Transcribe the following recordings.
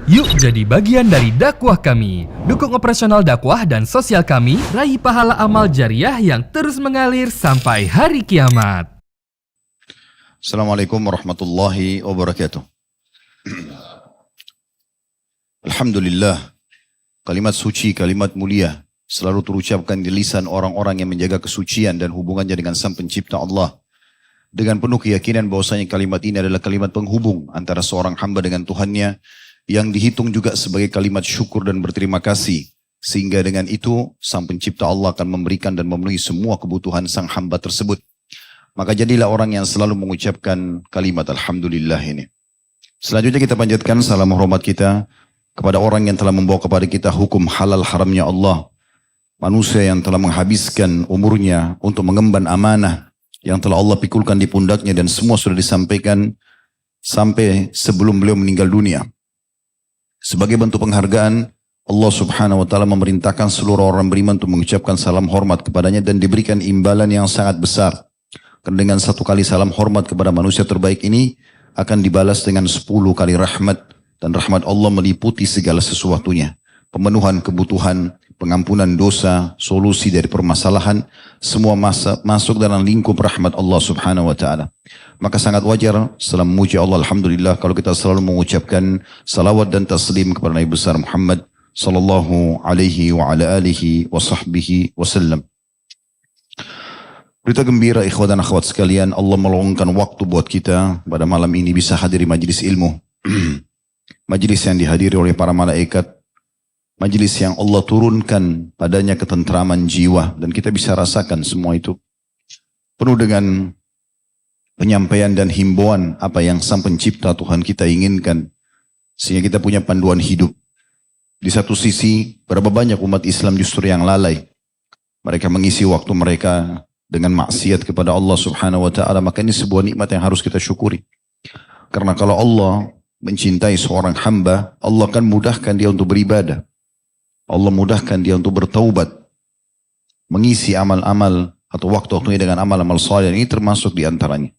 Yuk jadi bagian dari dakwah kami. Dukung operasional dakwah dan sosial kami, raih pahala amal jariah yang terus mengalir sampai hari kiamat. Assalamualaikum warahmatullahi wabarakatuh. Alhamdulillah, kalimat suci, kalimat mulia selalu terucapkan di lisan orang-orang yang menjaga kesucian dan hubungannya dengan Sang Pencipta Allah. Dengan penuh keyakinan bahwasanya kalimat ini adalah kalimat penghubung antara seorang hamba dengan Tuhannya, yang dihitung juga sebagai kalimat syukur dan berterima kasih. Sehingga dengan itu Sang Pencipta Allah akan memberikan dan memenuhi semua kebutuhan sang hamba tersebut. Maka jadilah orang yang selalu mengucapkan kalimat Alhamdulillah ini. Selanjutnya kita panjatkan salam hormat kita kepada orang yang telah membawa kepada kita hukum halal haramnya Allah. Manusia yang telah menghabiskan umurnya untuk mengemban amanah yang telah Allah pikulkan di pundaknya, dan semua sudah disampaikan sampai sebelum beliau meninggal dunia. Sebagai bentuk penghargaan, Allah subhanahu wa ta'ala memerintahkan seluruh orang beriman untuk mengucapkan salam hormat kepadanya dan diberikan imbalan yang sangat besar. Karena dengan satu kali salam hormat kepada manusia terbaik ini akan dibalas dengan 10 kali rahmat, dan rahmat Allah meliputi segala sesuatunya. Pemenuhan kebutuhan, pengampunan dosa, solusi dari permasalahan, semua masuk dalam lingkup rahmat Allah subhanahu wa ta'ala. Maka sangat wajar setelah memuji Allah Alhamdulillah kalau kita selalu mengucapkan salawat dan taslim kepada Nabi besar Muhammad sallallahu alaihi wa ala alihi wa sahbihi wasallam. Berita gembira ikhwat dan akhwat sekalian, Allah meluangkan waktu buat kita pada malam ini bisa hadiri majlis ilmu. Majlis yang dihadiri oleh para malaikat, majlis yang Allah turunkan padanya ketentraman jiwa, dan kita bisa rasakan semua itu penuh dengan penyampaian dan himbauan apa yang Sang Pencipta Tuhan kita inginkan, sehingga kita punya panduan hidup. Di satu sisi, berapa banyak umat Islam justru yang lalai. Mereka mengisi waktu mereka dengan maksiat kepada Allah subhanahu wa ta'ala, maka ini sebuah nikmat yang harus kita syukuri. Karena kalau Allah mencintai seorang hamba, Allah akan mudahkan dia untuk beribadah. Allah mudahkan dia untuk bertaubat, mengisi amal-amal atau waktu-waktunya dengan amal-amal saleh. Ini termasuk di antaranya.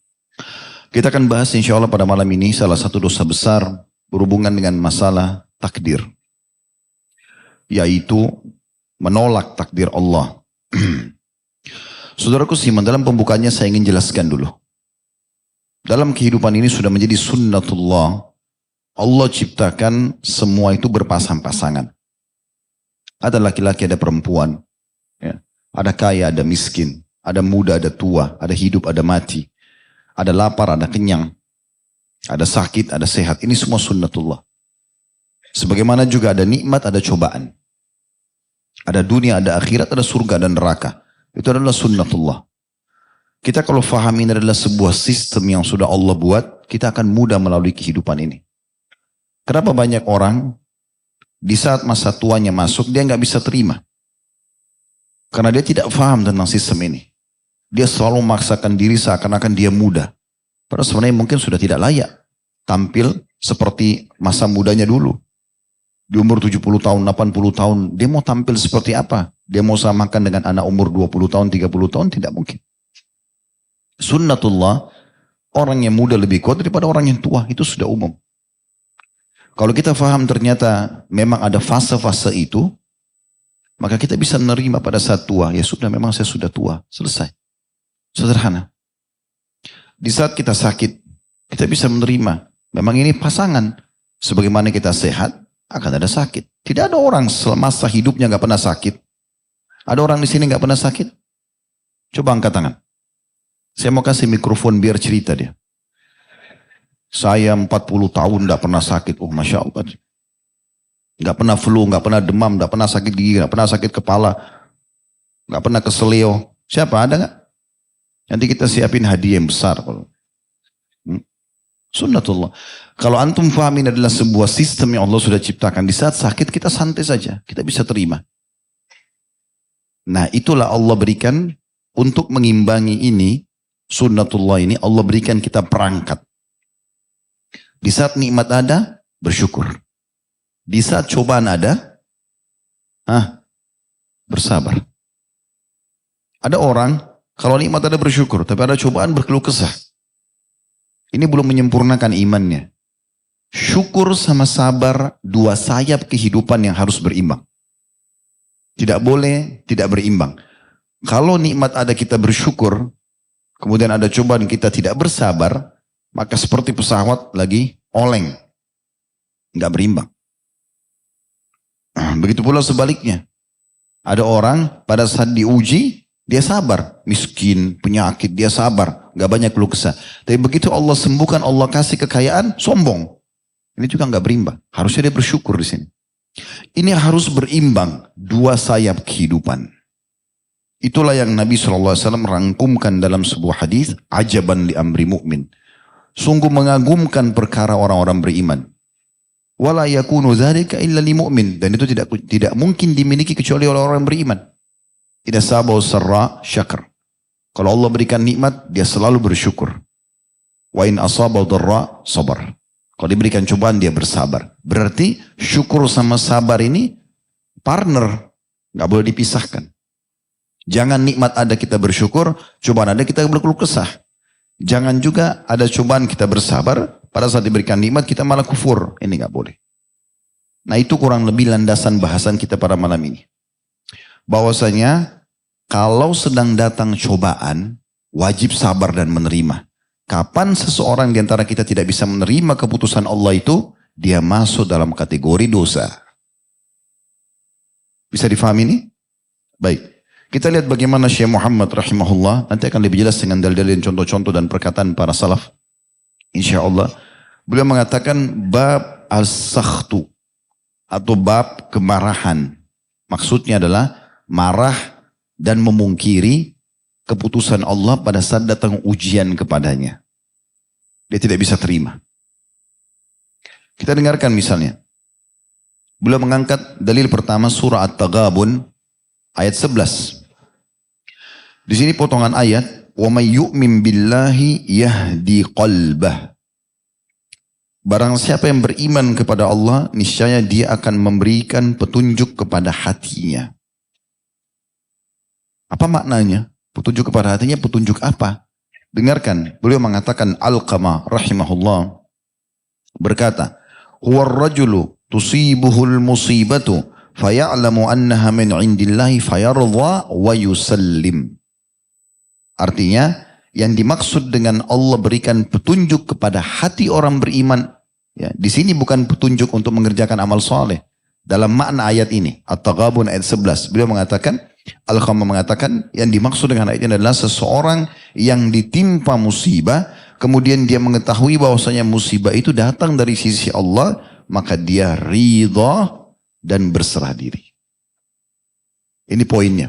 Kita akan bahas insya Allah pada malam ini salah satu dosa besar berhubungan dengan masalah takdir, yaitu menolak takdir Allah. Saudaraku siman, dalam pembukaannya saya ingin jelaskan dulu. Dalam kehidupan ini sudah menjadi sunnatullah, Allah ciptakan semua itu berpasang-pasangan. Ada laki-laki, ada perempuan, ya. Ada kaya, ada miskin, ada muda, ada tua, ada hidup, ada mati. Ada lapar, ada kenyang, ada sakit, ada sehat. Ini semua sunnatullah. Sebagaimana juga ada nikmat, ada cobaan. Ada dunia, ada akhirat, ada surga dan neraka. Itu adalah sunnatullah. Kita kalau faham ini adalah sebuah sistem yang sudah Allah buat, kita akan mudah melalui kehidupan ini. Kenapa banyak orang di saat masa tuanya masuk, dia nggak bisa terima? Karena dia tidak faham tentang sistem ini. Dia selalu memaksakan diri seakan-akan dia muda. Padahal sebenarnya mungkin sudah tidak layak tampil seperti masa mudanya dulu. Di umur 70 tahun, 80 tahun, dia mau tampil seperti apa? Dia mau samakan dengan anak umur 20 tahun, 30 tahun? Tidak mungkin. Sunnatullah, orang yang muda lebih kuat daripada orang yang tua. Itu sudah umum. Kalau kita faham ternyata memang ada fase-fase itu, maka kita bisa menerima pada saat tua. Ya sudah, memang saya sudah tua. Selesai. Sederhana. Di saat kita sakit, kita bisa menerima. Memang ini pasangan. Sebagaimana kita sehat, akan ada sakit. Tidak ada orang semasa hidupnya nggak pernah sakit. Ada orang di sini nggak pernah sakit? Coba angkat tangan. Saya mau kasih mikrofon biar cerita dia. Saya 40 tahun nggak pernah sakit. Oh, Masya Allah. Nggak pernah flu, nggak pernah demam, nggak pernah sakit gigi, nggak pernah sakit kepala, nggak pernah keselio. Siapa, ada nggak? Nanti kita siapin hadiah yang besar. Sunnatullah. Kalau antum fahamin adalah sebuah sistem yang Allah sudah ciptakan. Di saat sakit kita santai saja. Kita bisa terima. Nah itulah Allah berikan untuk mengimbangi ini. Sunnatullah ini Allah berikan kita perangkat. Di saat nikmat ada, bersyukur. Di saat cobaan ada, bersabar. Ada orang, kalau nikmat ada bersyukur, tapi ada cobaan berkeluh kesah. Ini belum menyempurnakan imannya. syukur sama sabar dua sayap kehidupan yang harus berimbang. Tidak boleh tidak berimbang. Kalau nikmat ada kita bersyukur, kemudian ada cobaan kita tidak bersabar, maka seperti pesawat lagi oleng. Nggak berimbang. Begitu pula sebaliknya. Ada orang pada saat diuji, dia sabar. Miskin, penyakit, dia sabar. Nggak banyak keluh kesah. Tapi begitu Allah sembuhkan, Allah kasih kekayaan, sombong. Ini juga nggak berimbang. Harusnya dia bersyukur di sini. Ini harus berimbang. Dua sayap kehidupan. Itulah yang Nabi SAW rangkumkan dalam sebuah hadis, ajaban li amri mu'min. Sungguh mengagumkan perkara orang-orang beriman. Wala yakunu dzalika illa li mu'min, dan itu tidak mungkin dimiliki kecuali oleh orang yang beriman. Idza sabahu sarra syakar. Kalau Allah berikan nikmat, dia selalu bersyukur. Wa in asabahu dharra sabar. Kalau diberikan cobaan, dia bersabar. Berarti syukur sama sabar ini partner, nggak boleh dipisahkan. Jangan nikmat ada kita bersyukur, cobaan ada kita berkeluh kesah. Jangan juga ada cobaan kita bersabar, pada saat diberikan nikmat kita malah kufur. Ini nggak boleh. Nah itu kurang lebih landasan bahasan kita pada malam ini. Bahwasanya kalau sedang datang cobaan, wajib sabar dan menerima. Kapan seseorang di antara kita tidak bisa menerima keputusan Allah itu, dia masuk dalam kategori dosa. Bisa difahami ini? Baik. Kita lihat bagaimana Syekh Muhammad rahimahullah, nanti akan lebih jelas dengan dalil-dalil contoh-contoh dan perkataan para salaf. Insya Allah. Beliau mengatakan bab as-sakhtu atau bab kemarahan. Maksudnya adalah marah dan memungkiri keputusan Allah pada saat datang ujian kepadanya. Dia tidak bisa terima. Kita dengarkan misalnya. Beliau mengangkat dalil pertama surah At-Taghabun ayat 11. Di sini potongan ayat, wa may yu'min billahi yahdi qalbah. Barang siapa yang beriman kepada Allah, niscaya dia akan memberikan petunjuk kepada hatinya. Apa maknanya? Petunjuk kepada hatinya, petunjuk apa? Dengarkan, beliau mengatakan Alqamah rahimahullah berkata, huwar rajulu tusibuhul musibatu faya'lamu annaha min indillahi fayarza wa yusallim. Artinya, yang dimaksud dengan Allah berikan petunjuk kepada hati orang beriman, ya, di sini bukan petunjuk untuk mengerjakan amal soleh. Dalam makna ayat ini, At-Taghabun ayat 11, beliau mengatakan, Al-Khamam mengatakan, yang dimaksud dengan ayat ini adalah seseorang yang ditimpa musibah, kemudian dia mengetahui bahwasanya musibah itu datang dari sisi Allah, maka dia ridha dan berserah diri. Ini poinnya.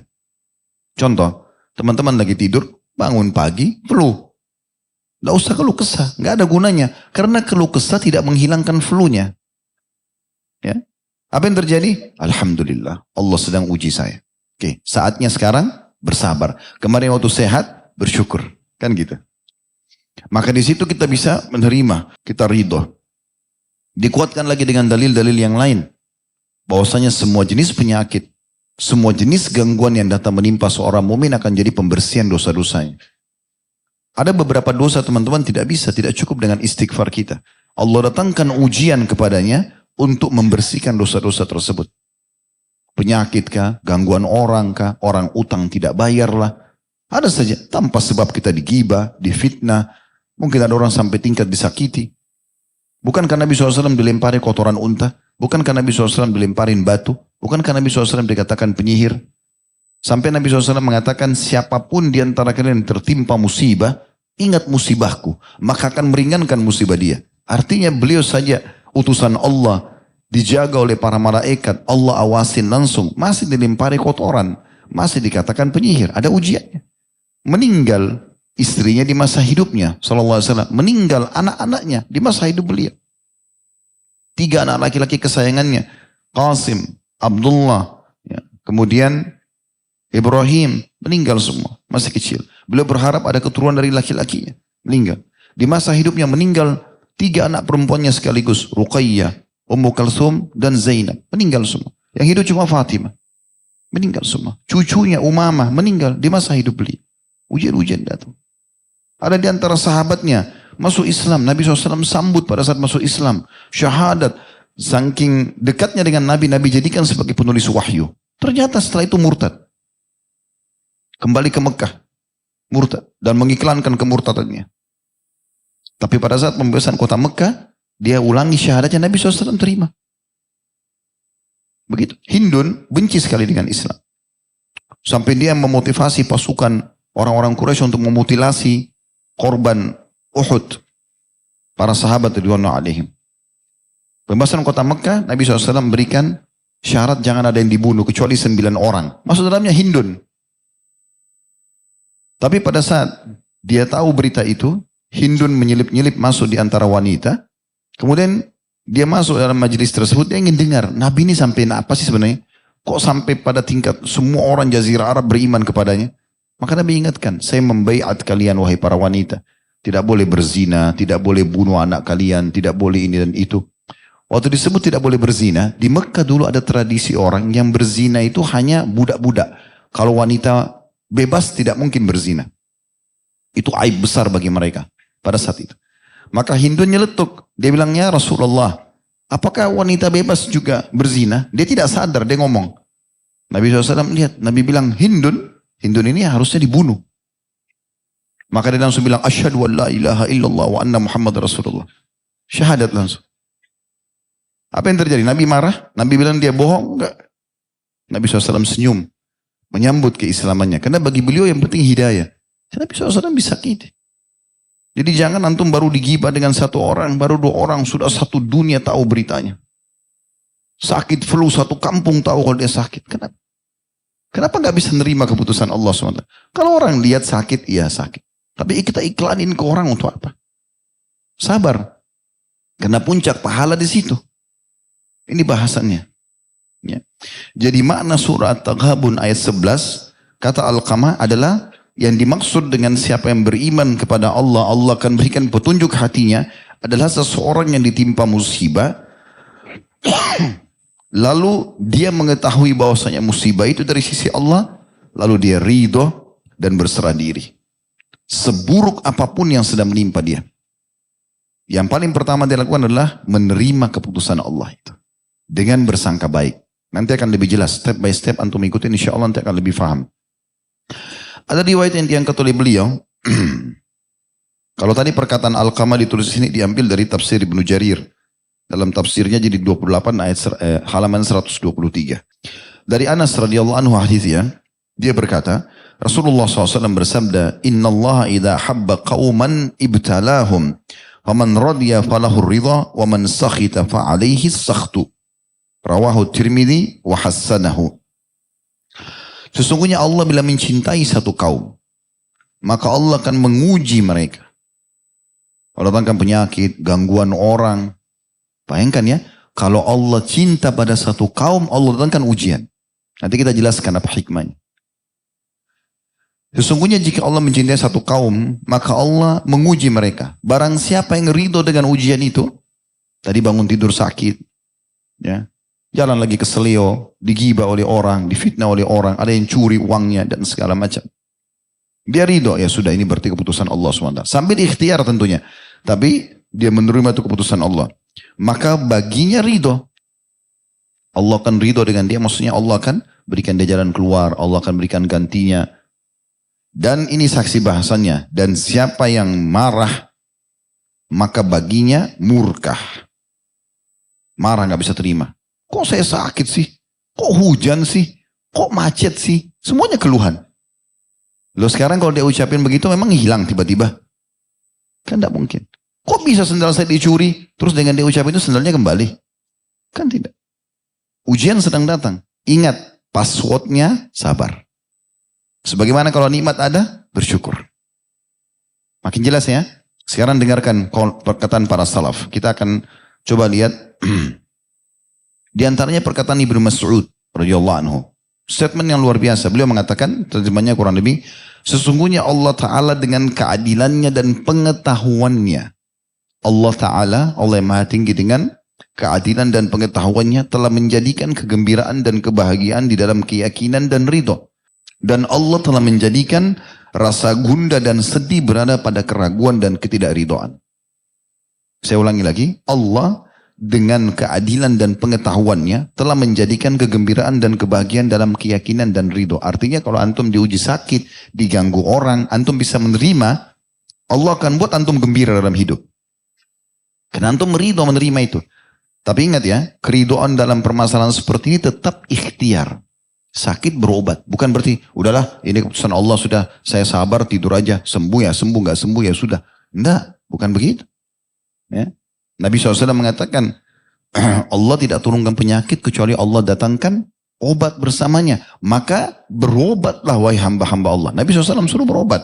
Contoh, teman-teman lagi tidur, bangun pagi, flu. Nggak usah keluh kesah, nggak ada gunanya. Karena keluh kesah tidak menghilangkan flu-nya. Ya. Apa yang terjadi? Alhamdulillah, Allah sedang uji saya. Oke, saatnya sekarang bersabar. Kemarin waktu sehat, bersyukur. Kan gitu. Maka di situ kita bisa menerima, kita ridho. Dikuatkan lagi dengan dalil-dalil yang lain. Bahwasanya semua jenis penyakit, semua jenis gangguan yang datang menimpa seorang mukmin akan jadi pembersihan dosa-dosanya. Ada beberapa dosa teman-teman tidak bisa, tidak cukup dengan istighfar kita. Allah datangkan ujian kepadanya untuk membersihkan dosa-dosa tersebut. Penyakit kah, gangguan orang kah, orang utang tidak bayar lah. Ada saja, tanpa sebab kita digibah, difitnah. Mungkin ada orang sampai tingkat disakiti. Bukankah Nabi SAW dilempari kotoran unta? Bukankah Nabi SAW dilemparin batu? Bukankah Nabi SAW dikatakan penyihir? Sampai Nabi SAW mengatakan, siapapun di antara kalian yang tertimpa musibah, ingat musibahku, maka akan meringankan musibah dia. Artinya beliau saja utusan Allah, dijaga oleh para malaikat, Allah awasin langsung, masih dilempari kotoran, masih dikatakan penyihir, ada ujiannya. Meninggal istrinya di masa hidupnya, SAW, meninggal anak-anaknya di masa hidup beliau. 3 anak laki-laki kesayangannya, Qasim, Abdullah, ya, kemudian Ibrahim, meninggal semua, masih kecil. Beliau berharap ada keturunan dari laki-lakinya, meninggal. Di masa hidupnya meninggal 3 anak perempuannya sekaligus, Ruqayyah, Ummu Kalsum dan Zainab, meninggal semua. Yang hidup cuma Fatimah, meninggal semua. Cucunya Umamah meninggal di masa hidup beliau. Ujian-ujian datang. Ada di antara sahabatnya, masuk Islam. Nabi SAW sambut pada saat masuk Islam. Syahadat. Saking dekatnya dengan Nabi, Nabi jadikan sebagai penulis wahyu. Ternyata setelah itu murtad. Kembali ke Mekah. Murtad. Dan mengiklankan kemurtadannya. Tapi pada saat pembebasan kota Mekah, dia ulangi syahadatnya, Nabi SAW terima. Begitu. Hindun benci sekali dengan Islam. Sampai dia memotivasi pasukan orang-orang Quraisy untuk memutilasi korban Uhud. Para sahabat radhiyallahu alaihim. Pembebasan kota Mekah, Nabi SAW berikan syarat jangan ada yang dibunuh kecuali 9 orang. Maksud dalamnya Hindun. Tapi pada saat dia tahu berita itu, Hindun menyelip-nyelip masuk di antara wanita. Kemudian dia masuk dalam majelis tersebut, dia ingin dengar, Nabi ini sampai apa sih sebenarnya? Kok sampai pada tingkat semua orang Jazirah Arab beriman kepadanya? Maka Nabi ingatkan, saya membaiat kalian wahai para wanita. Tidak boleh berzina, tidak boleh bunuh anak kalian, tidak boleh ini dan itu. Waktu disebut tidak boleh berzina, di Mekah dulu ada tradisi orang yang berzina itu hanya budak-budak. Kalau wanita bebas tidak mungkin berzina. Itu aib besar bagi mereka pada saat itu. Maka Hindun nyeletuk. Dia bilangnya Rasulullah, apakah wanita bebas juga berzina? Dia tidak sadar, dia ngomong. Nabi SAW lihat, Nabi bilang Hindun ini harusnya dibunuh. Maka dia langsung bilang, Asyhadu an la ilaha illallah wa anna Muhammad Rasulullah. Syahadat langsung. Apa yang terjadi? Nabi marah, Nabi bilang dia bohong, enggak. Nabi SAW senyum, menyambut keislamannya. Karena bagi beliau yang penting hidayah. Nabi SAW bisa gitu. Jadi jangan antum baru digibah dengan 1 orang, baru 2 orang, sudah 1 dunia tahu beritanya. Sakit flu 1 kampung tahu kalau dia sakit. Kenapa? Kenapa nggak bisa nerima keputusan Allah SWT? Kalau orang lihat sakit, iya sakit. Tapi kita iklanin ke orang untuk apa? Sabar. Karena puncak pahala di situ. Ini bahasannya. Ya. Jadi makna surat Taghabun ayat 11, kata Alqamah adalah yang dimaksud dengan siapa yang beriman kepada Allah, Allah akan berikan petunjuk hatinya, adalah seseorang yang ditimpa musibah, lalu dia mengetahui bahwasanya musibah itu dari sisi Allah, lalu dia ridho dan berserah diri. Seburuk apapun yang sedang menimpa dia. Yang paling pertama dia lakukan adalah menerima keputusan Allah itu. Dengan bersangka baik. Nanti akan lebih jelas, step by step antum ikutin, insya Allah nanti akan lebih paham. Ada riwayat yang diangkat oleh beliau. Kalau tadi perkataan Alqamah ditulis sini diambil dari tafsir Ibnu Jarir. Dalam tafsirnya jadi 28 ayat halaman 123. Dari Anas radhiyallahu anhu hadisnya, dia berkata, Rasulullah SAW bersabda, Inna Allah idha habba qawman ibtalahum, faman radiyah falahur ridha, wa man sakhita fa'alaihi sakhtu. Rawahu Tirmidzi wa hassanahu. Sesungguhnya Allah bila mencintai satu kaum, maka Allah akan menguji mereka. Kalau datangkan penyakit, gangguan orang. Bayangkan ya, kalau Allah cinta pada satu kaum, Allah datangkan ujian. Nanti kita jelaskan apa hikmahnya. Sesungguhnya jika Allah mencintai satu kaum, maka Allah menguji mereka. Barang siapa yang ridho dengan ujian itu, tadi bangun tidur sakit, ya, jalan lagi ke seleo, digibah oleh orang, difitnah oleh orang, ada yang curi uangnya dan segala macam. Dia ridho, ya sudah ini berarti keputusan Allah SWT. Sambil ikhtiar tentunya. Tapi dia menerima itu keputusan Allah. Maka baginya ridho. Allah akan ridho dengan dia, maksudnya Allah akan berikan dia jalan keluar, Allah akan berikan gantinya. Dan ini saksi bahasannya. Dan siapa yang marah, maka baginya murkah. Marah gak bisa terima. Kok saya sakit sih? Kok hujan sih? Kok macet sih? Semuanya keluhan. Loh sekarang kalau dia ucapin begitu memang hilang tiba-tiba? Kan tidak mungkin. Kok bisa sendal saya dicuri? Terus dengan dia ucapin itu sendalnya kembali? Kan tidak. Ujian sedang datang. Ingat, passwordnya sabar. Sebagaimana kalau nikmat ada, bersyukur. Makin jelas ya. Sekarang dengarkan perkataan para salaf. Kita akan coba lihat. Di antaranya perkataan Ibnu Mas'ud radhiyallahu anhu. Statement yang luar biasa. Beliau mengatakan, terjemahnya kurang lebih, sesungguhnya Allah Ta'ala dengan keadilannya dan pengetahuannya. Allah Ta'ala, Allah yang maha tinggi dengan keadilan dan pengetahuannya telah menjadikan kegembiraan dan kebahagiaan di dalam keyakinan dan ridho. Dan Allah telah menjadikan rasa gundah dan sedih berada pada keraguan dan ketidakridhoan. Saya ulangi lagi, Allah dengan keadilan dan pengetahuannya telah menjadikan kegembiraan dan kebahagiaan dalam keyakinan dan ridho. Artinya kalau antum diuji sakit, diganggu orang, antum bisa menerima, Allah akan buat antum gembira dalam hidup. Karena antum ridho menerima itu. Tapi ingat ya, keridhaan dalam permasalahan seperti ini tetap ikhtiar. Sakit berobat, bukan berarti udahlah ini keputusan Allah sudah, saya sabar tidur aja, sembuh ya sembuh, nggak sembuh ya sudah. Enggak, bukan begitu. Ya. Nabi SAW mengatakan, Allah tidak turunkan penyakit kecuali Allah datangkan obat bersamanya. Maka berobatlah wahai hamba-hamba Allah. Nabi SAW suruh berobat.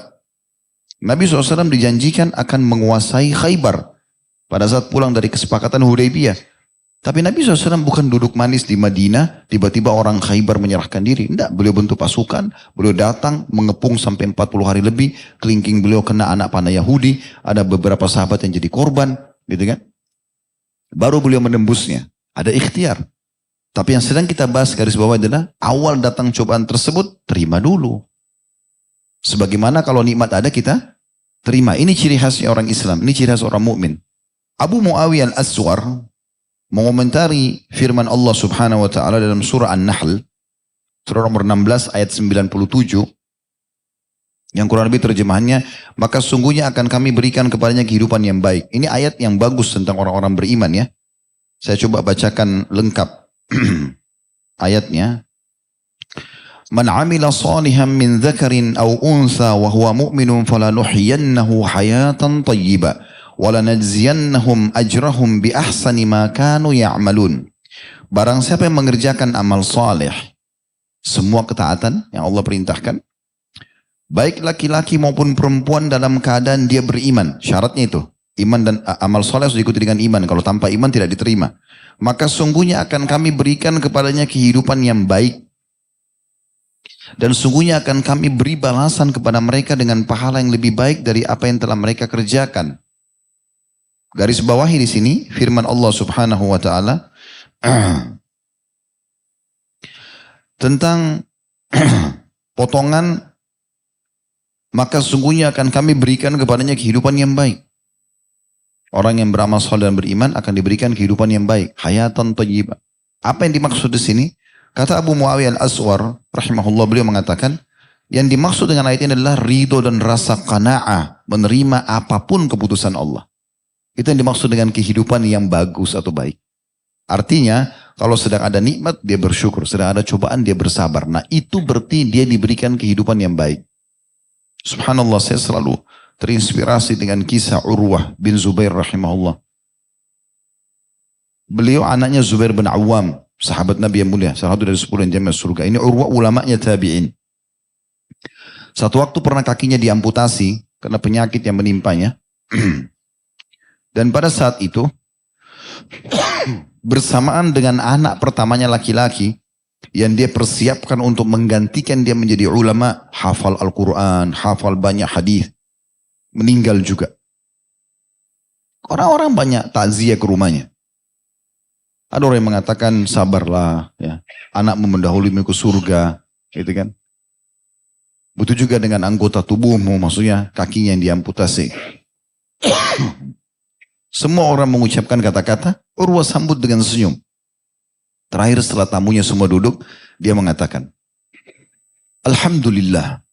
Nabi SAW dijanjikan akan menguasai Khaybar pada saat pulang dari kesepakatan Hudaybiyah. Tapi Nabi SAW bukan duduk manis di Madinah, tiba-tiba orang Khaybar menyerahkan diri. Tidak, beliau bentuk pasukan, beliau datang mengepung sampai 40 hari lebih, kelingking beliau kena anak panah Yahudi, ada beberapa sahabat yang jadi korban, gitu kan. Baru beliau menembusnya. Ada ikhtiar. Tapi yang sedang kita bahas garis bawah adalah awal datang cobaan tersebut, terima dulu. Sebagaimana kalau nikmat ada kita terima. Ini ciri khasnya orang Islam. Ini ciri khas orang mukmin. Abu Muawiyah al-Aswar mengomentari firman Allah Subhanahu wa taala dalam surah An-Nahl, surah nomor 16 ayat 97. Yang kurang lebih terjemahannya, maka sungguhnya akan kami berikan kepadanya kehidupan yang baik. Ini ayat yang bagus tentang orang-orang beriman ya. Saya coba bacakan lengkap ayatnya. Man amila salihan min dzakarin aw untha wa huwa mu'minun falanuhyiyannahu hayatan thayyibah wa lanajziyannahum ajrahum bi ahsani ma kanu ya'malun. Barang siapa yang mengerjakan amal saleh, semua ketaatan yang Allah perintahkan, baik laki-laki maupun perempuan dalam keadaan dia beriman. Syaratnya itu. Iman dan amal soleh harus diikuti dengan iman. Kalau tanpa iman tidak diterima. Maka sungguhnya akan kami berikan kepadanya kehidupan yang baik. Dan sungguhnya akan kami beri balasan kepada mereka dengan pahala yang lebih baik dari apa yang telah mereka kerjakan. Garis bawahi di sini firman Allah Subhanahu wa taala tentang potongan, maka sungguhnya akan kami berikan kepadanya kehidupan yang baik. Orang yang beramal saleh dan beriman akan diberikan kehidupan yang baik. Hayatan thayyibah. Apa yang dimaksud di sini? Kata Abu Muawiyah al-Aswar, rahimahullah, beliau mengatakan, yang dimaksud dengan ayat ini adalah ridho dan rasa qanaah, menerima apapun keputusan Allah. Itu yang dimaksud dengan kehidupan yang bagus atau baik. Artinya, kalau sedang ada nikmat, dia bersyukur. Sedang ada cobaan, dia bersabar. Nah, itu berarti dia diberikan kehidupan yang baik. Subhanallah, saya selalu terinspirasi dengan kisah Urwah bin Zubair rahimahullah. Beliau anaknya Zubair bin Awam, sahabat Nabi yang mulia, salah satu dari 10 yang jamin surga. Ini Urwah ulamanya tabi'in. Satu waktu pernah kakinya diamputasi karena penyakit yang menimpanya. Dan pada saat itu, bersamaan dengan anak pertamanya laki-laki, yang dia persiapkan untuk menggantikan dia menjadi ulama, hafal Al-Quran, hafal banyak hadis, meninggal juga. Orang-orang banyak takziah ke rumahnya. Ada orang yang mengatakan sabarlah, ya, anakmu mendahulumu ke surga, gitu kan. Begitu juga dengan anggota tubuhmu, maksudnya kakinya yang diamputasi. Semua orang mengucapkan kata-kata, Urwah sambut dengan senyum. Terakhir setelah tamunya semua duduk, dia mengatakan, Alhamdulillah,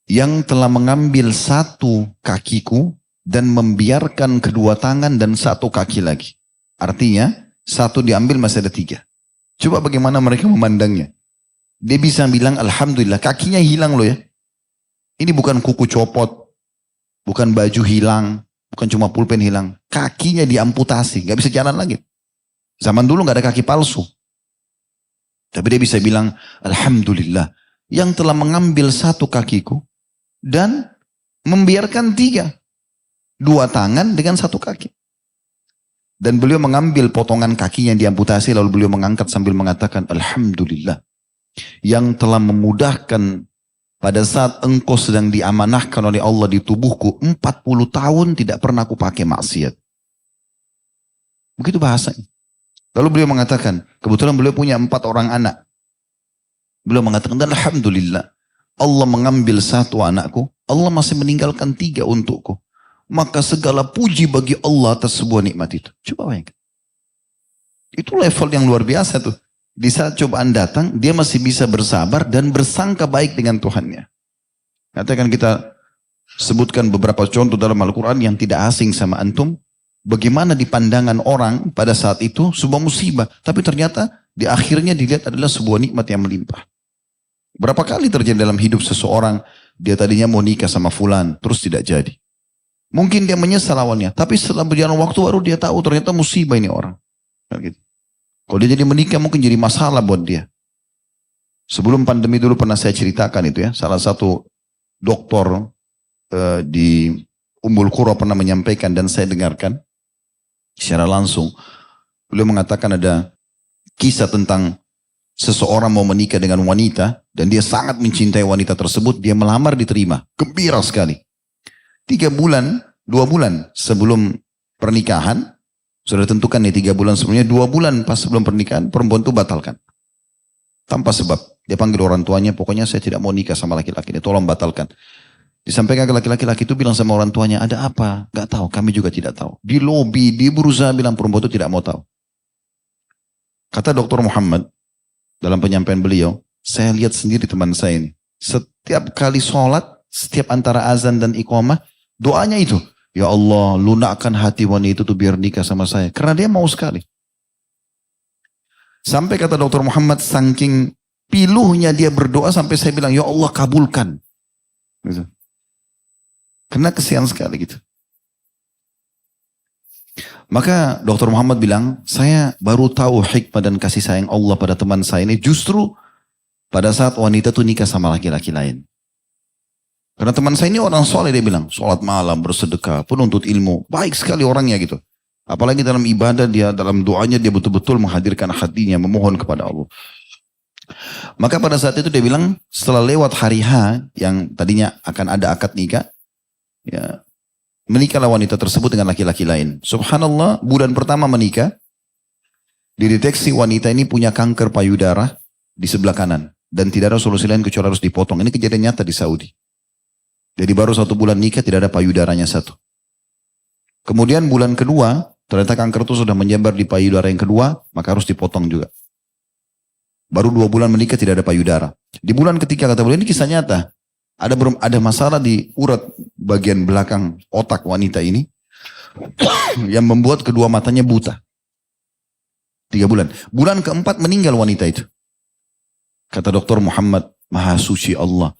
yang telah mengambil satu kakiku dan membiarkan kedua tangan dan satu kaki lagi. Artinya, satu diambil masih ada 3. Coba bagaimana mereka memandangnya. Dia bisa bilang, Alhamdulillah, kakinya hilang loh ya. Ini bukan kuku copot, bukan baju hilang, bukan cuma pulpen hilang. Kakinya diamputasi, gak bisa jalan lagi. Zaman dulu gak ada kaki palsu. Tapi dia bisa bilang, Alhamdulillah, yang telah mengambil satu kakiku dan membiarkan 3. 2 tangan dengan 1 kaki. Dan beliau mengambil potongan kakinya yang diamputasi, lalu beliau mengangkat sambil mengatakan, Alhamdulillah, yang telah memudahkan pada saat engkau sedang diamanahkan oleh Allah di tubuhku 40 tahun tidak pernah aku pakai maksiat. Begitu bahasanya. Lalu beliau mengatakan, kebetulan beliau punya 4 orang anak. Beliau mengatakan, dan Alhamdulillah, Allah mengambil 1 anakku, Allah masih meninggalkan 3 untukku. maka segala puji bagi Allah atas sebuah nikmat itu. Coba bayangkan. Itu level yang luar biasa tuh. Di saat cobaan datang, dia masih bisa bersabar dan bersangka baik dengan Tuhannya. Katakan kita sebutkan beberapa contoh dalam Al-Quran yang tidak asing sama antum. Bagaimana di pandangan orang pada saat itu sebuah musibah. Tapi ternyata di akhirnya dilihat adalah sebuah nikmat yang melimpah. Berapa kali terjadi dalam hidup seseorang, dia tadinya mau nikah sama fulan, terus tidak jadi. Mungkin dia menyesal awalnya, tapi setelah berjalan waktu baru dia tahu ternyata musibah ini orang. Gitu. Kalau dia jadi menikah mungkin jadi masalah buat dia. Sebelum pandemi dulu pernah saya ceritakan itu ya, salah satu dokter di Ummul Qura pernah menyampaikan dan saya dengarkan secara langsung. Beliau mengatakan ada kisah tentang seseorang mau menikah dengan wanita dan dia sangat mencintai wanita tersebut, dia melamar diterima, gembira sekali. 2 bulan sebelum pernikahan, sudah tentukan nih 3 bulan sebelumnya, 2 bulan pas sebelum pernikahan, perempuan itu batalkan. Tanpa sebab, dia panggil orang tuanya, pokoknya saya tidak mau nikah sama laki-laki ini, tolong batalkan. Disampaikan ke laki-laki itu bilang sama orang tuanya, ada apa? Gak tahu, kami juga tidak tahu. Di lobi, dia berusaha bilang perempuan itu tidak mau tahu. Kata Dr. Muhammad, dalam penyampaian beliau, saya lihat sendiri teman saya ini. Setiap kali sholat, setiap antara azan dan iqamah, doanya itu. Ya Allah, lunakkan hati wanita itu biar nikah sama saya. Karena dia mau sekali. Sampai kata Dr. Muhammad, saking piluhnya dia berdoa, sampai saya bilang, ya Allah kabulkan. Gitu. Karena kesian sekali gitu. Maka Dr. Muhammad bilang, saya baru tahu hikmah dan kasih sayang Allah pada teman saya ini justru pada saat wanita itu nikah sama laki-laki lain. Karena teman saya ini orang soleh, dia bilang, sholat malam, bersedekah, penuntut ilmu, baik sekali orangnya gitu. Apalagi dalam ibadah dia, dalam doanya dia betul-betul menghadirkan hatinya, memohon kepada Allah. Maka pada saat itu dia bilang, setelah lewat hari H yang tadinya akan ada akad nikah, ya, menikahlah wanita tersebut dengan laki-laki lain. Subhanallah, bulan pertama menikah, dideteksi wanita ini punya kanker payudara di sebelah kanan. Dan tidak ada solusi lain kecuali harus dipotong. Ini kejadian nyata di Saudi. Jadi baru 1 bulan nikah tidak ada payudaranya 1. Kemudian bulan kedua, ternyata kanker itu sudah menyebar di payudara yang kedua, maka harus dipotong juga. Baru 2 bulan menikah tidak ada payudara. Di bulan ketiga kata beliau, ini kisah nyata. Ada masalah di urat bagian belakang otak wanita ini yang membuat kedua matanya buta. 3 bulan. Bulan keempat meninggal wanita itu. Kata Dr. Muhammad, Maha Suci Allah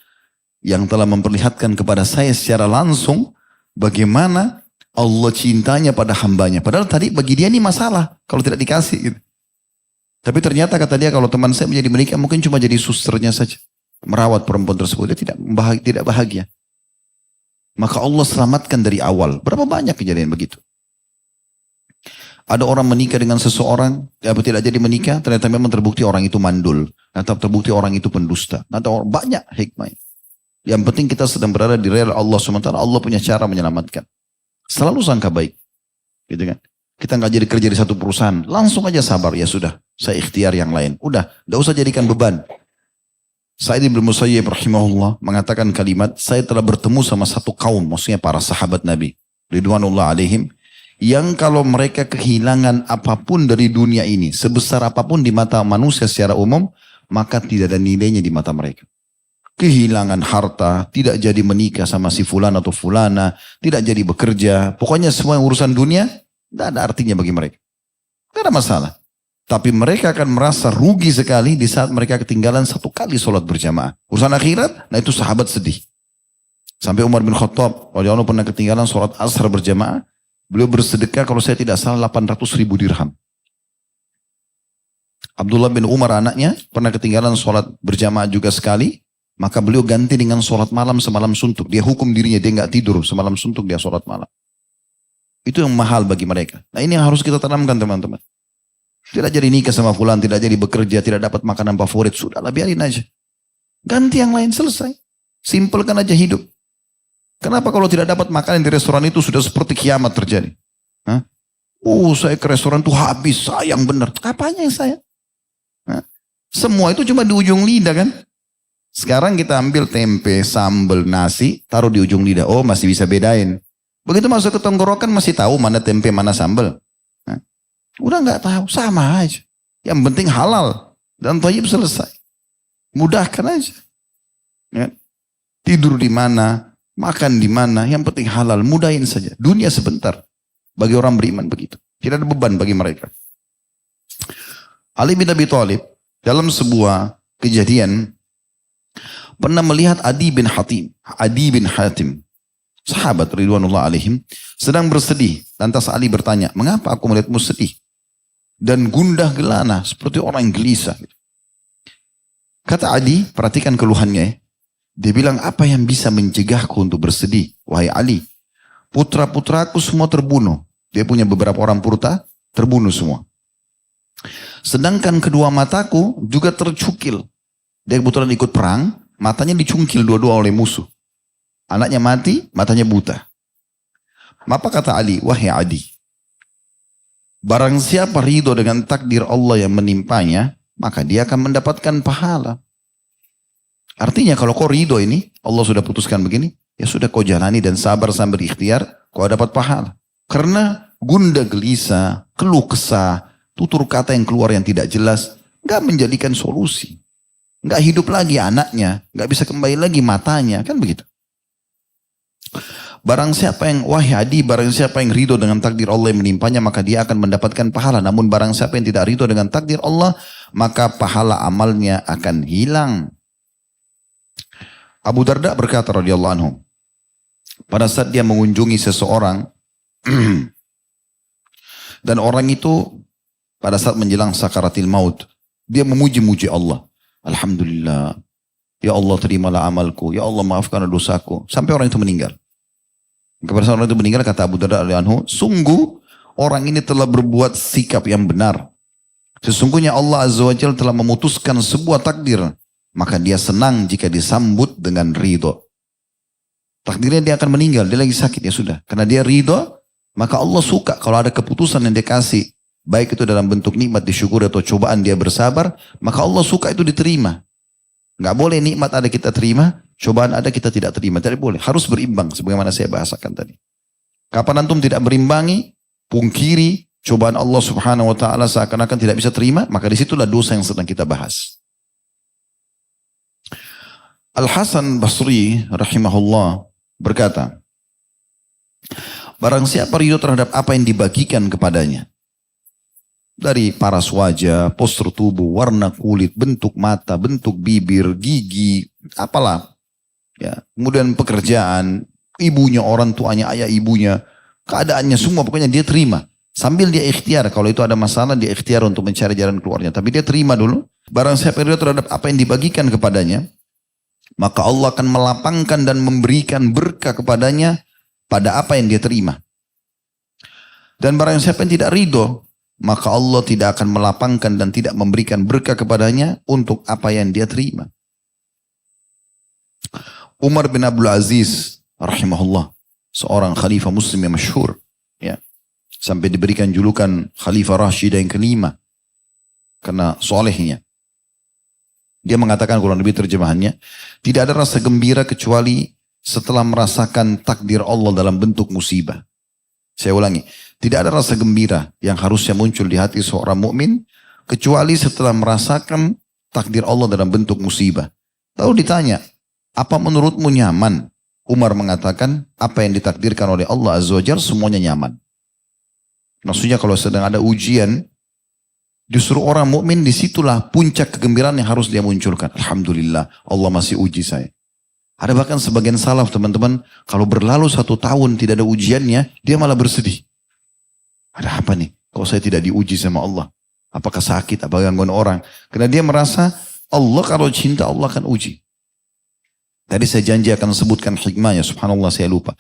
yang telah memperlihatkan kepada saya secara langsung bagaimana Allah cintanya pada hambanya. Padahal tadi bagi dia ini masalah kalau tidak dikasih gitu. Tapi ternyata kata dia kalau teman saya menjadi menikah mungkin cuma jadi susternya saja. Merawat perempuan tersebut, dia tidak bahagia. Maka Allah selamatkan dari awal. Berapa banyak kejadian begitu? Ada orang menikah dengan seseorang, tidak jadi menikah, ternyata memang terbukti orang itu mandul. Atau terbukti orang itu pendusta. Atau banyak hikmah. Yang penting kita sedang berada di rel Allah SWT, Allah punya cara menyelamatkan. Selalu sangka baik. Gitu kan? Kita nggak jadi kerja di satu perusahaan, langsung aja sabar, ya sudah, saya ikhtiar yang lain. Udah, nggak usah jadikan beban. Sa'id bin Musayyib rahimahullah mengatakan kalimat, saya telah bertemu sama satu kaum, maksudnya para sahabat Nabi, ridwanullah alaihim, yang kalau mereka kehilangan apapun dari dunia ini, sebesar apapun di mata manusia secara umum, maka tidak ada nilainya di mata mereka. Kehilangan harta, tidak jadi menikah sama si fulan atau fulana, tidak jadi bekerja, pokoknya semua urusan dunia, tidak ada artinya bagi mereka. Tidak ada masalah. Tapi mereka akan merasa rugi sekali di saat mereka ketinggalan 1 kali sholat berjamaah. Urusan akhirat, nah itu sahabat sedih. Sampai Umar bin Khattab, radhiyallahu anhu pernah ketinggalan sholat asar berjamaah. Beliau bersedekah kalau saya tidak salah 800.000 dirham. Abdullah bin Umar anaknya pernah ketinggalan sholat berjamaah juga sekali. Maka beliau ganti dengan sholat malam semalam suntuk. Dia hukum dirinya, dia nggak tidur semalam suntuk, dia sholat malam. Itu yang mahal bagi mereka. Nah ini yang harus kita tanamkan teman-teman. Tidak jadi nikah sama fulan, tidak jadi bekerja, tidak dapat makanan favorit. Sudahlah biarin aja. Ganti yang lain, selesai. Simpelkan aja hidup. Kenapa kalau tidak dapat makanan di restoran itu sudah seperti kiamat terjadi? Hah? Saya ke restoran tuh habis, sayang bener. Apanya yang sayang? Hah? Semua itu cuma di ujung lidah kan? Sekarang kita ambil tempe, sambal, nasi, taruh di ujung lidah. Oh masih bisa bedain. Begitu masuk ke tenggorokan masih tahu mana tempe, mana sambal. Nah, udah nggak tahu, sama aja. Yang penting halal dan thayyib, selesai. Mudahkan aja. Ya. Tidur di mana, makan di mana, yang penting halal, mudahin saja. Dunia sebentar. Bagi orang beriman begitu. Tidak ada beban bagi mereka. Ali bin Abi Thalib dalam sebuah kejadian pernah melihat Adi bin Hatim, sahabat ridwanullah alaihim, sedang bersedih. Lantas Ali bertanya, mengapa aku melihatmu sedih dan gundah gelana seperti orang yang gelisah? Kata Adi, perhatikan keluhannya ya. Dia bilang, apa yang bisa mencegahku untuk bersedih? Wahai Ali, putra-putraku semua terbunuh. Dia punya beberapa orang putra, terbunuh semua. Sedangkan kedua mataku juga tercukil. Dia kebetulan ikut perang, matanya dicungkil dua-dua oleh musuh. Anaknya mati, matanya buta. Maka kata Ali, wahai Adi, barang siapa ridho dengan takdir Allah yang menimpanya, maka dia akan mendapatkan pahala. Artinya kalau kau ridho ini, Allah sudah putuskan begini, ya sudah kau jalani dan sabar sambil ikhtiar, kau dapat pahala. Karena gundah gelisah, keluh kesah, tutur kata yang keluar yang tidak jelas, gak menjadikan solusi. Gak hidup lagi anaknya, gak bisa kembali lagi matanya, kan begitu. Barang siapa yang, wahai Adi, barang siapa yang ridho dengan takdir Allah yang menimpanya, maka dia akan mendapatkan pahala. Namun barang siapa yang tidak ridho dengan takdir Allah, maka pahala amalnya akan hilang. Abu Darda berkata radhiyallahu anhu, pada saat dia mengunjungi seseorang dan orang itu pada saat menjelang sakaratil maut, dia memuji-muji Allah. Alhamdulillah, ya Allah terimalah amalku, ya Allah maafkan dosaku, sampai orang itu meninggal. Kepada saat orang itu meninggal, kata Abu Darda radhiyallahu anhu, sungguh orang ini telah berbuat sikap yang benar. Sesungguhnya Allah Azza wa Jalla telah memutuskan sebuah takdir, maka dia senang jika disambut dengan ridho. Takdirnya dia akan meninggal, dia lagi sakit, ya sudah. Karena dia ridho, maka Allah suka kalau ada keputusan yang dia kasih. Baik itu dalam bentuk nikmat disyukuri atau cobaan dia bersabar, maka Allah suka itu diterima. Nggak boleh nikmat ada kita terima, cobaan ada kita tidak terima. Tidak boleh, harus berimbang sebagaimana saya bahasakan tadi. Kapan antum tidak berimbangi, pungkiri cobaan Allah Subhanahu wa taala seakan-akan tidak bisa terima, maka disitulah dosa yang sedang kita bahas. Al-Hasan Basri rahimahullah berkata, barang siapa ridho terhadap apa yang dibagikan kepadanya, dari paras wajah, postur tubuh, warna kulit, bentuk mata, bentuk bibir, gigi, apalah, ya, kemudian pekerjaan, ibunya, orang tuanya, ayah ibunya, keadaannya semua, pokoknya dia terima. Sambil dia ikhtiar, kalau itu ada masalah dia ikhtiar untuk mencari jalan keluarnya. Tapi dia terima dulu. Barang siapa ridho terhadap apa yang dibagikan kepadanya, maka Allah akan melapangkan dan memberikan berkah kepadanya pada apa yang dia terima. Dan barang siapa yang tidak ridho, maka Allah tidak akan melapangkan dan tidak memberikan berkah kepadanya untuk apa yang dia terima. Umar bin Abdul Aziz rahimahullah, seorang khalifah muslim yang masyhur, ya, sampai diberikan julukan Khalifah Rashidah yang kelima karena solehnya. Dia mengatakan, kurang lebih terjemahannya, tidak ada rasa gembira kecuali setelah merasakan takdir Allah dalam bentuk musibah. Saya ulangi, tidak ada rasa gembira yang harusnya muncul di hati seorang mukmin kecuali setelah merasakan takdir Allah dalam bentuk musibah. Lalu ditanya, apa menurutmu nyaman? Umar mengatakan, apa yang ditakdirkan oleh Allah Azza wa Jalla semuanya nyaman. Maksudnya kalau sedang ada ujian, justru orang mukmin disitulah puncak kegembiraan yang harus dia munculkan. Alhamdulillah, Allah masih uji saya. Ada bahkan sebagian salaf teman-teman, kalau berlalu 1 tahun tidak ada ujiannya, dia malah bersedih. Ada apa nih? Kalau saya tidak diuji sama Allah? Apakah sakit? Apa gangguan orang? Karena dia merasa Allah kalau cinta Allah akan uji. Tadi saya janji akan sebutkan hikmahnya, subhanallah saya lupa.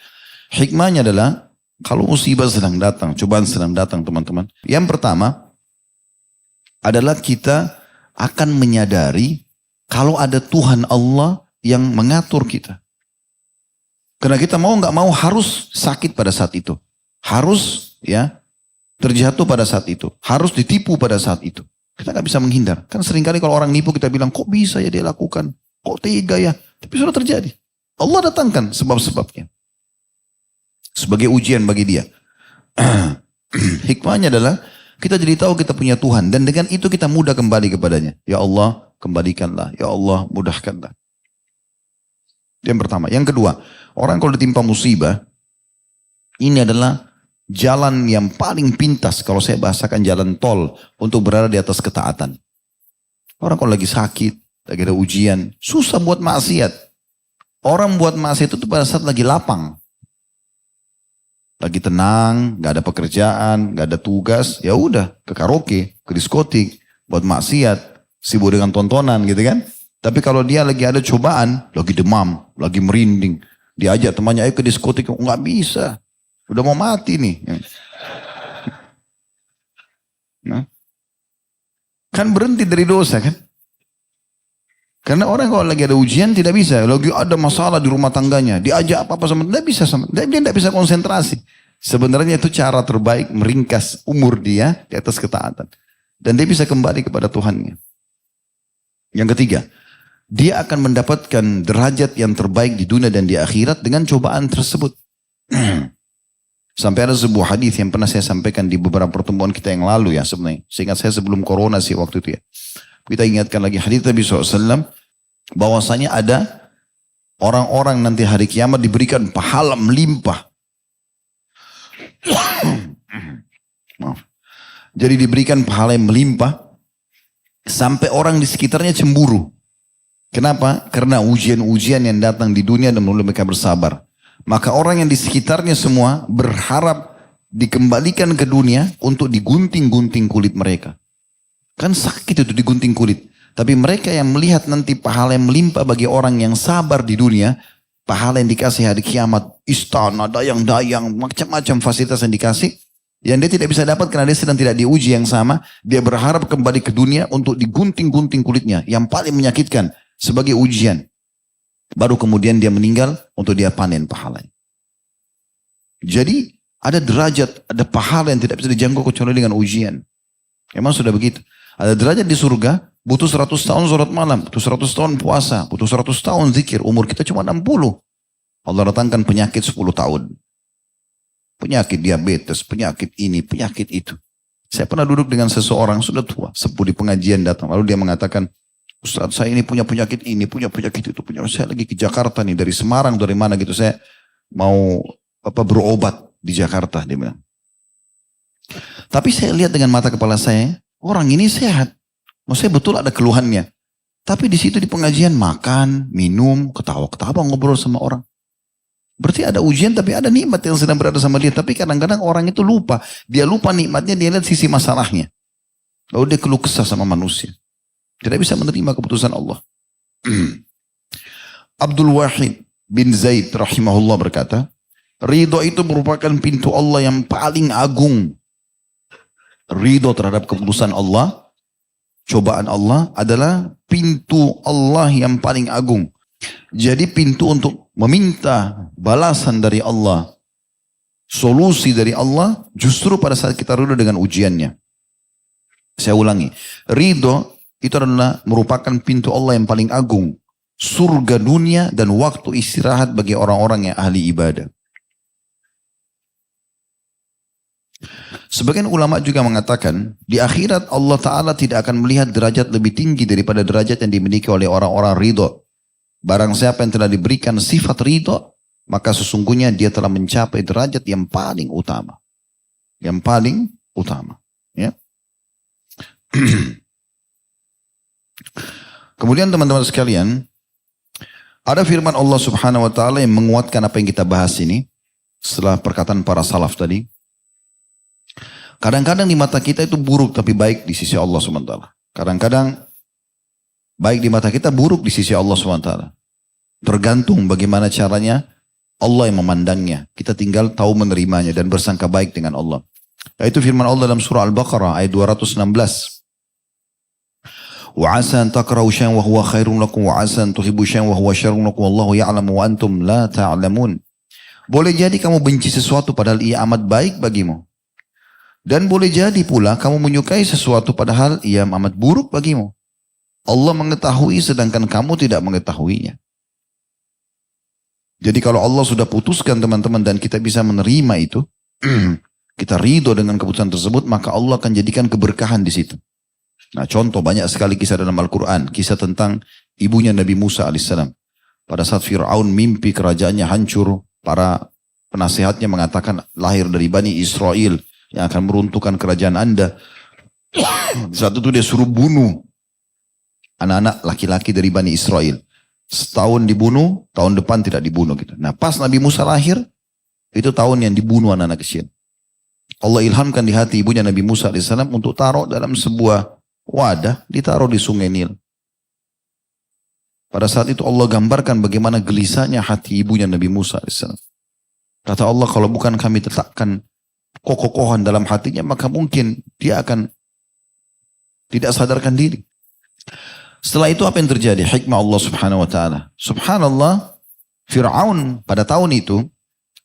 Hikmahnya adalah kalau musibah sedang datang, cobaan sedang datang teman-teman. Yang pertama adalah kita akan menyadari kalau ada Tuhan Allah yang mengatur kita. Karena kita mau nggak mau harus sakit pada saat itu. Harus ya terjatuh pada saat itu. Harus ditipu pada saat itu. Kita nggak bisa menghindar. Kan seringkali kalau orang nipu kita bilang, kok bisa ya dia lakukan? Kok tega ya? Tapi sudah terjadi. Allah datangkan sebab-sebabnya. sebagai ujian bagi dia. Hikmahnya adalah kita jadi tahu kita punya Tuhan dan dengan itu kita mudah kembali kepadanya. Ya Allah, kembalikanlah. Ya Allah, mudahkanlah. Yang pertama. Yang kedua, orang kalau ditimpa musibah, ini adalah jalan yang paling pintas, kalau saya bahasakan jalan tol, untuk berada di atas ketaatan. Orang kalau lagi sakit, lagi ada ujian, susah buat maksiat. Orang buat maksiat itu pada saat lagi lapang. Lagi tenang, gak ada pekerjaan, gak ada tugas, ya udah ke karaoke, ke diskotik, buat maksiat, sibuk dengan tontonan gitu kan. Tapi kalau dia lagi ada cobaan, lagi demam, lagi merinding, diajak temannya, ayo ke diskotik, nggak bisa, udah mau mati nih. Nah, kan berhenti dari dosa kan. Karena orang kalau lagi ada ujian tidak bisa, lagi ada masalah di rumah tangganya, diajak apa-apa sama dia tidak bisa konsentrasi. Sebenarnya itu cara terbaik meringkas umur dia di atas ketaatan. Dan dia bisa kembali kepada Tuhannya. Yang ketiga, dia akan mendapatkan derajat yang terbaik di dunia dan di akhirat dengan cobaan tersebut. Sampai ada sebuah hadis yang pernah saya sampaikan di beberapa pertemuan kita yang lalu ya sebenarnya. Seingat saya sebelum corona sih waktu itu ya. Kita ingatkan lagi hadis Nabi SAW bahwasanya ada orang-orang nanti hari kiamat diberikan pahala melimpah. Maaf. Jadi diberikan pahala yang melimpah sampai orang di sekitarnya cemburu. Kenapa? Karena ujian-ujian yang datang di dunia dan mulai mereka bersabar. Maka orang yang di sekitarnya semua berharap dikembalikan ke dunia untuk digunting-gunting kulit mereka. Kan sakit itu digunting kulit. Tapi mereka yang melihat nanti pahala yang melimpah bagi orang yang sabar di dunia, pahala yang dikasih hari kiamat, istana, dayang-dayang, macam-macam fasilitas yang dikasih, yang dia tidak bisa dapat karena dia sedang tidak diuji yang sama, dia berharap kembali ke dunia untuk digunting-gunting kulitnya, yang paling menyakitkan sebagai ujian. Baru kemudian dia meninggal untuk dia panen pahalanya. Jadi ada derajat, ada pahala yang tidak bisa dijangkau kecuali dengan ujian. Memang sudah begitu. Ada derajat di surga, butuh 100 tahun sholat malam, butuh 100 tahun puasa, butuh 100 tahun zikir. Umur kita cuma 60. Allah datangkan penyakit 10 tahun. Penyakit diabetes, penyakit ini, penyakit itu. Saya pernah duduk dengan seseorang, sudah tua, sepuh di pengajian datang. Lalu dia mengatakan, Ustaz saya ini punya penyakit ini, punya penyakit itu. Saya lagi ke Jakarta nih, dari Semarang, dari mana gitu. Saya mau berobat di Jakarta, dia bilang. Tapi saya lihat dengan mata kepala saya, orang ini sehat. Maksudnya betul ada keluhannya. Tapi di situ di pengajian makan, minum, ketawa-ketawa ngobrol sama orang. Berarti ada ujian tapi ada nikmat yang sedang berada sama dia. Tapi kadang-kadang orang itu lupa. Dia lupa nikmatnya, dia lihat sisi masalahnya. Lalu dia keluh kesah sama manusia. Tidak bisa menerima keputusan Allah. Abdul Wahid bin Zaid rahimahullah berkata, ridho itu merupakan pintu Allah yang paling agung. Ridho terhadap keputusan Allah, cobaan Allah adalah pintu Allah yang paling agung. Jadi pintu untuk meminta balasan dari Allah, solusi dari Allah, justru pada saat kita ridho dengan ujiannya. Saya ulangi, ridho itu adalah merupakan pintu Allah yang paling agung. Surga dunia dan waktu istirahat bagi orang-orang yang ahli ibadah. Sebagian ulama juga mengatakan, di akhirat Allah Ta'ala tidak akan melihat derajat lebih tinggi daripada derajat yang dimiliki oleh orang-orang ridho. Barang siapa yang telah diberikan sifat ridho, maka sesungguhnya dia telah mencapai derajat yang paling utama. Yang paling utama. Ya. Kemudian teman-teman sekalian, ada firman Allah Subhanahu wa taala yang menguatkan apa yang kita bahas ini setelah perkataan para salaf tadi. Kadang-kadang di mata kita itu buruk tapi baik di sisi Allah Subhanahu wa taala. Kadang-kadang baik di mata kita, buruk di sisi Allah Subhanahu wa taala. Tergantung bagaimana caranya Allah yang memandangnya. Kita tinggal tahu menerimanya dan bersangka baik dengan Allah. Yaitu firman Allah dalam surah Al-Baqarah ayat 216. وَعَسَى أَن تَكْرَهُوا شَيْئًا وَهُوَ خَيْرٌ لَكُمْ وَعَسَى أَن تُحِبُّوا شَيْئًا وَهُوَ شَرٌّ لَكُمْ وَاللَّهُ يَعْلَمُ وَأَنْتُمْ لَا تَعْلَمُونَ. Boleh jadi kamu benci sesuatu padahal ia amat baik bagimu. Dan boleh jadi pula kamu menyukai sesuatu padahal ia amat buruk bagimu. Allah mengetahui sedangkan kamu tidak mengetahuinya. Jadi kalau Allah sudah putuskan teman-teman dan kita bisa menerima itu, kita ridho dengan keputusan tersebut, maka Allah akan jadikan keberkahan di situ. Nah contoh banyak sekali kisah dalam Al-Quran, kisah tentang ibunya Nabi Musa alaihissalam. Pada saat Fir'aun mimpi kerajaannya hancur, para penasihatnya mengatakan lahir dari Bani Israel yang akan meruntuhkan kerajaan Anda. Saat itu dia suruh bunuh anak-anak laki-laki dari Bani Israel. Setahun dibunuh, tahun depan tidak dibunuh gitu. Nah pas Nabi Musa lahir, itu tahun yang dibunuh anak-anak kecil. Allah ilhamkan di hati ibunya Nabi Musa alaihissalam untuk taruh dalam sebuah wadah, ditaruh di sungai Nil. Pada saat itu Allah gambarkan bagaimana gelisahnya hati ibunya Nabi Musa alaihissalam. Kata Allah, kalau bukan kami tetapkan kokohan dalam hatinya, maka mungkin dia akan tidak sadarkan diri. Setelah itu apa yang terjadi? Hikmah Allah subhanahu wa ta'ala. Subhanallah, Fir'aun pada tahun itu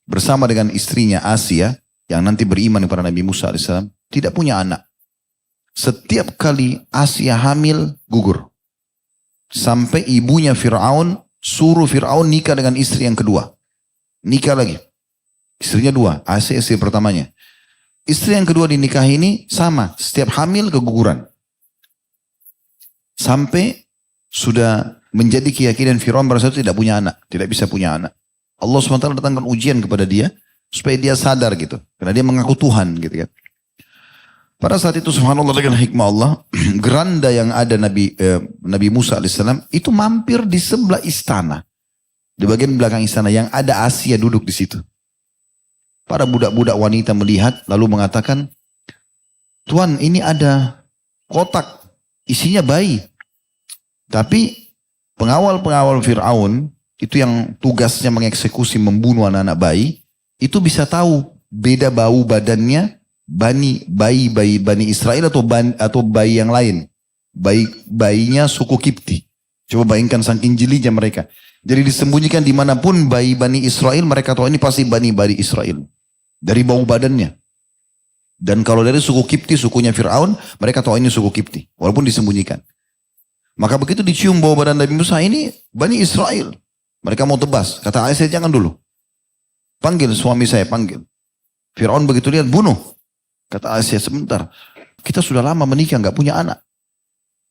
bersama dengan istrinya Asia, yang nanti beriman kepada Nabi Musa alaihissalam, tidak punya anak. Setiap kali Asia hamil, gugur. Sampai ibunya Fir'aun suruh Fir'aun nikah dengan istri yang kedua. Nikah lagi. Istrinya dua, Asia istri pertamanya. Istri yang kedua dinikahi ini sama, setiap hamil keguguran. Sampai sudah menjadi keyakinan Fir'aun pada saat itu tidak punya anak, tidak bisa punya anak. Allah SWT datangkan ujian kepada dia, supaya dia sadar gitu. Karena dia mengaku Tuhan gitu kan. Pada saat itu subhanallah dengan hikmah Allah, geranda yang ada Nabi Musa alaihissalam itu mampir di sebelah istana. Di bagian belakang istana yang ada Asia duduk di situ. Para budak-budak wanita melihat lalu mengatakan, Tuan ini ada kotak isinya bayi. Tapi pengawal-pengawal Fir'aun itu yang tugasnya mengeksekusi membunuh anak-anak bayi, itu bisa tahu beda bau badannya bayi Bani Israel atau bayi yang lain. Bayinya suku Kipti. Coba bayangkan saking jelinya mereka. Jadi disembunyikan dimanapun bayi Bani Israel, mereka tahu ini pasti Bani Israel. Dari bau badannya. Dan kalau dari suku Kipti, sukunya Fir'aun, mereka tahu ini suku Kipti. Walaupun disembunyikan. Maka begitu dicium bau badan Nabi Musa, ini Bani Israel. Mereka mau tebas. Kata Aisyah, jangan dulu. Panggil suami saya, panggil. Fir'aun begitu lihat, bunuh. Kata Aisyah, sebentar. Kita sudah lama menikah, gak punya anak.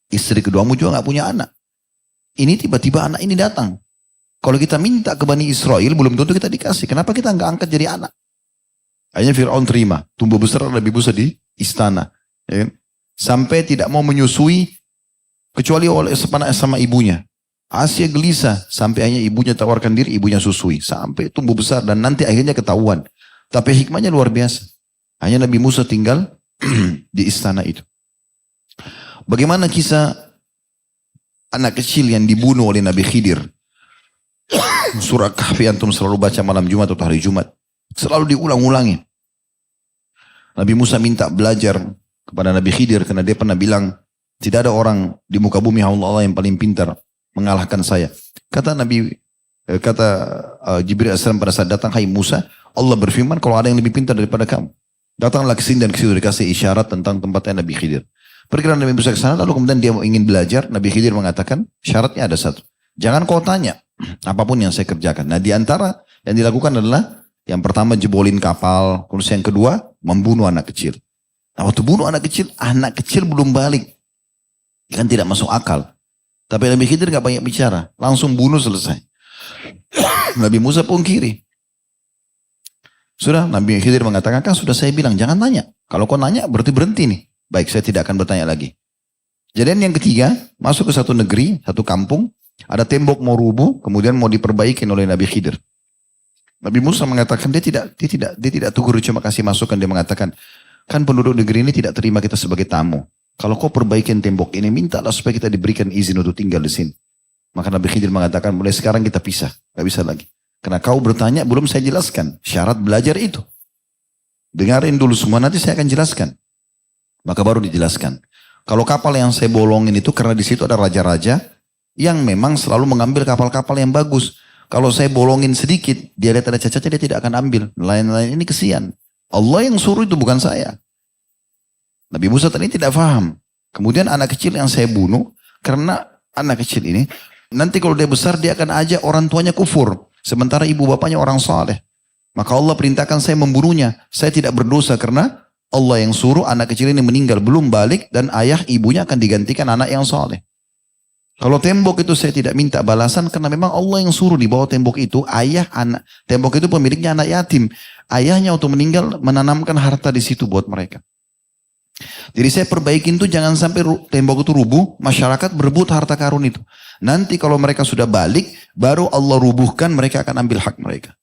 Istri keduamu juga gak punya anak. Ini tiba-tiba anak ini datang. Kalau kita minta ke Bani Israel, belum tentu kita dikasih. Kenapa kita gak angkat jadi anak? Akhirnya Fir'aun terima. Tumbuh besar Nabi Musa di istana. Ya kan? Sampai tidak mau menyusui, kecuali oleh sama ibunya. Asia gelisah. Sampai akhirnya ibunya tawarkan diri, ibunya susui. Sampai tumbuh besar dan nanti akhirnya ketahuan. Tapi hikmahnya luar biasa. Hanya Nabi Musa tinggal di istana itu. Bagaimana kisah anak kecil yang dibunuh oleh Nabi Khidir. Surah Kahfi antum selalu baca malam Jumat atau hari Jumat. Selalu diulang-ulangi. Nabi Musa minta belajar kepada Nabi Khidir karena dia pernah bilang, tidak ada orang di muka bumi Allah yang paling pintar mengalahkan saya. Kata Jibril AS pada saat datang, hai Musa, Allah berfirman kalau ada yang lebih pintar daripada kamu. Datanglah ke sini dan ke situ dikasih isyarat tentang tempatnya Nabi Khidir. Pergilah Nabi Musa ke sana, lalu kemudian dia ingin belajar. Nabi Khidir mengatakan, syaratnya ada satu. Jangan kau tanya apapun yang saya kerjakan. Nah di antara yang dilakukan adalah yang pertama jebolin kapal, terus yang kedua membunuh anak kecil. Nah waktu bunuh anak kecil belum balik. Kan tidak masuk akal. Tapi Nabi Khidir gak banyak bicara. Langsung bunuh selesai. Nabi Musa pungkiri. Sudah Nabi Khidir mengatakan, kan sudah saya bilang jangan tanya. Kalau kau nanya berarti berhenti nih. Baik, saya tidak akan bertanya lagi. Kejadian yang ketiga, masuk ke satu negeri, satu kampung. Ada tembok mau rubuh, kemudian mau diperbaiki oleh Nabi Khidir. Nabi Musa mengatakan dia tidak tegur, cuma kasih masukan. Dia mengatakan, kan penduduk negeri ini tidak terima kita sebagai tamu. Kalau kau perbaikin tembok ini, mintalah supaya kita diberikan izin untuk tinggal di sini. Maka Nabi Khidir mengatakan, mulai sekarang kita pisah. Gak bisa lagi. Karena kau bertanya, belum saya jelaskan. Syarat belajar itu. Dengarin dulu semua, nanti saya akan jelaskan. Maka baru dijelaskan. Kalau kapal yang saya bolongin itu, karena di situ ada raja-raja, yang memang selalu mengambil kapal-kapal yang bagus. Kalau saya bolongin sedikit, dia lihat ada cacatnya, dia tidak akan ambil. Lain-lain ini kesian. Allah yang suruh itu, bukan saya. Nabi Musa tadi tidak paham. Kemudian anak kecil yang saya bunuh, karena anak kecil ini, nanti kalau dia besar dia akan ajak orang tuanya kufur. Sementara ibu bapaknya orang saleh. Maka Allah perintahkan saya membunuhnya. Saya tidak berdosa karena Allah yang suruh anak kecil ini meninggal belum balik dan ayah ibunya akan digantikan anak yang saleh. Kalau tembok itu saya tidak minta balasan karena memang Allah yang suruh di bawah tembok itu ayah anak. Tembok itu pemiliknya anak yatim. Ayahnya waktu meninggal menanamkan harta di situ buat mereka. Jadi saya perbaikin tuh jangan sampai tembok itu rubuh, masyarakat berebut harta karun itu. Nanti kalau mereka sudah balik, baru Allah rubuhkan, mereka akan ambil hak mereka.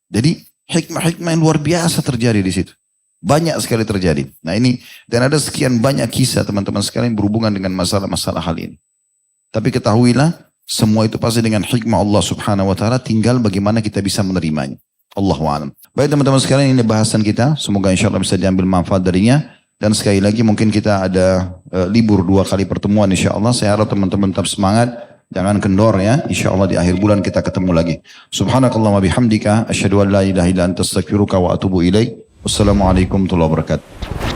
Jadi hikmah-hikmah yang luar biasa terjadi di situ. Banyak sekali terjadi. Nah ini, dan ada sekian banyak kisah teman-teman sekalian berhubungan dengan masalah-masalah hal ini. Tapi ketahuilah, semua itu pasti dengan hikmah Allah subhanahu wa ta'ala, tinggal bagaimana kita bisa menerimanya. Allahu a'lam. Baik teman-teman sekalian, ini bahasan kita. Semoga insya Allah bisa diambil manfaat darinya. Dan sekali lagi mungkin kita ada libur 2 kali pertemuan insya Allah. Saya harap teman-teman tetap semangat. Jangan kendor ya. Insya Allah di akhir bulan kita ketemu lagi. Subhanakallah wa bihamdika. Asyhadu an la ilaha illa anta astaghfiruka wa atubu ilaik. Wassalamualaikum warahmatullahi wabarakatuh.